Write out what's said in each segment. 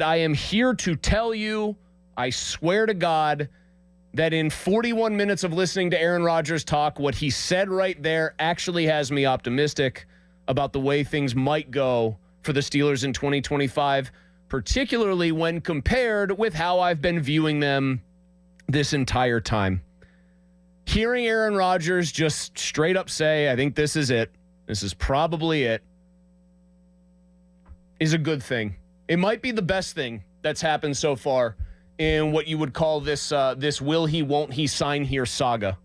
I am here to tell you, I swear to God, that in 41 minutes of listening to Aaron Rodgers talk, what he said right there actually has me optimistic about the way things might go for the Steelers in 2025, particularly when compared with how I've been viewing them this entire time. Hearing Aaron Rodgers just straight up say, I think this is it, this is probably it, is a good thing. It might be the best thing that's happened so far in what you would call this will he, won't he sign here saga.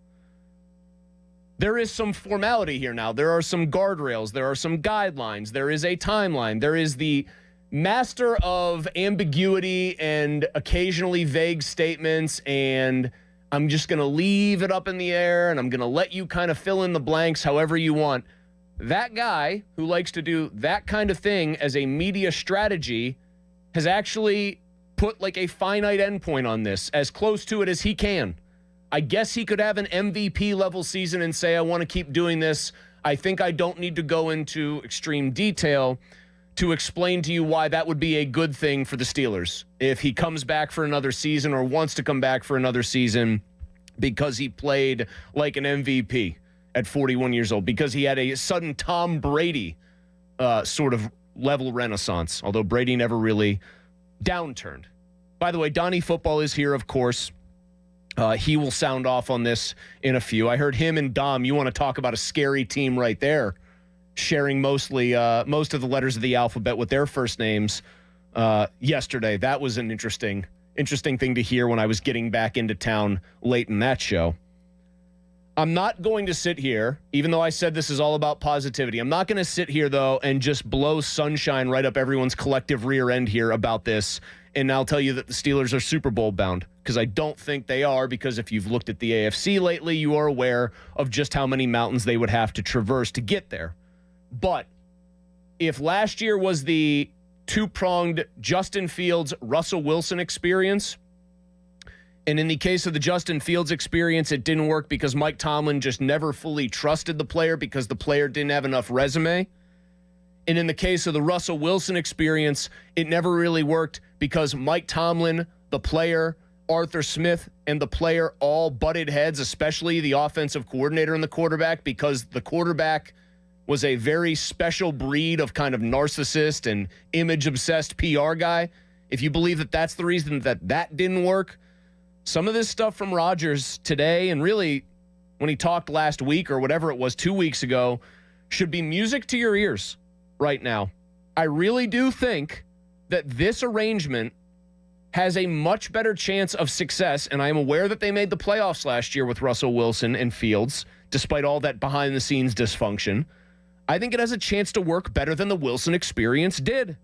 There is some formality here now. There are some guardrails. There are some guidelines. There is a timeline. There is the master of ambiguity and occasionally vague statements, and I'm just going to leave it up in the air, and I'm going to let you kind of fill in the blanks however you want. That guy who likes to do that kind of thing as a media strategy has actually put like a finite endpoint on this, as close to it as he can. I guess he could have an MVP level season and say, I want to keep doing this. I think I don't need to go into extreme detail to explain to you why that would be a good thing for the Steelers. If he comes back for another season or wants to come back for another season because he played like an MVP at 41 years old, because he had a sudden Tom Brady sort of level renaissance, although Brady never really downturned. By the way, Donnie Football is here, of course. He will sound off on this in a few. I heard him and Dom, you want to talk about a scary team right there, sharing most of the letters of the alphabet with their first names yesterday. That was an interesting thing to hear when I was getting back into town late in that show. I'm not going to sit here, even though I said this is all about positivity. I'm not going to sit here, though, and just blow sunshine right up everyone's collective rear end here about this. And I'll tell you that the Steelers are Super Bowl bound, because I don't think they are, because if you've looked at the AFC lately, you are aware of just how many mountains they would have to traverse to get there. But if last year was the two-pronged Justin Fields, Russell Wilson experience, and in the case of the Justin Fields experience, it didn't work because Mike Tomlin just never fully trusted the player because the player didn't have enough resume. And in the case of the Russell Wilson experience, it never really worked because Mike Tomlin, the player, Arthur Smith, and the player all butted heads, especially the offensive coordinator and the quarterback, because the quarterback was a very special breed of kind of narcissist and image-obsessed PR guy. If you believe that that's the reason that didn't work, some of this stuff from Rodgers today, and really when he talked last week or whatever it was 2 weeks ago, should be music to your ears right now. I really do think that this arrangement has a much better chance of success, and I am aware that they made the playoffs last year with Russell Wilson and Fields, despite all that behind-the-scenes dysfunction. I think it has a chance to work better than the Wilson experience did.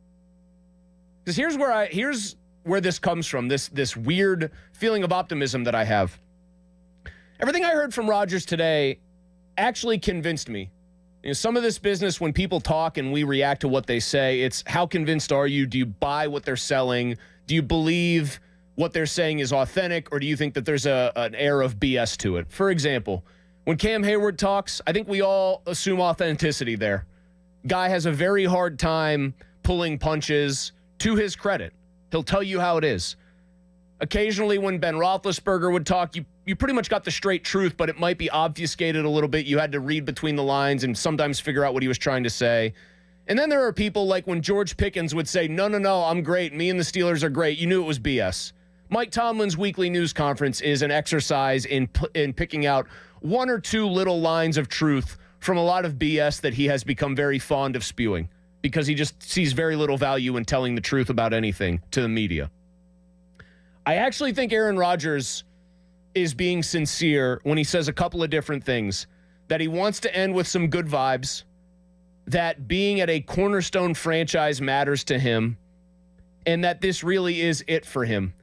Because here's where this comes from, this weird feeling of optimism that I have. Everything I heard from Rodgers today actually convinced me. You know, some of this business, when people talk and we react to what they say, it's how convinced are you? Do you buy what they're selling? Do you believe what they're saying is authentic, or do you think that there's an air of BS to it? For example, when Cam Hayward talks, I think we all assume authenticity there. Guy has a very hard time pulling punches. To his credit, he'll tell you how it is. Occasionally when Ben Roethlisberger would talk, you pretty much got the straight truth, but it might be obfuscated a little bit. You had to read between the lines and sometimes figure out what he was trying to say. And then there are people like when George Pickens would say, no, I'm great. Me and the Steelers are great. You knew it was BS. Mike Tomlin's weekly news conference is an exercise in picking out one or two little lines of truth from a lot of BS that he has become very fond of spewing, because he just sees very little value in telling the truth about anything to the media. I actually think Aaron Rodgers is being sincere when he says a couple of different things. That he wants to end with some good vibes, that being at a cornerstone franchise matters to him, and that this really is it for him.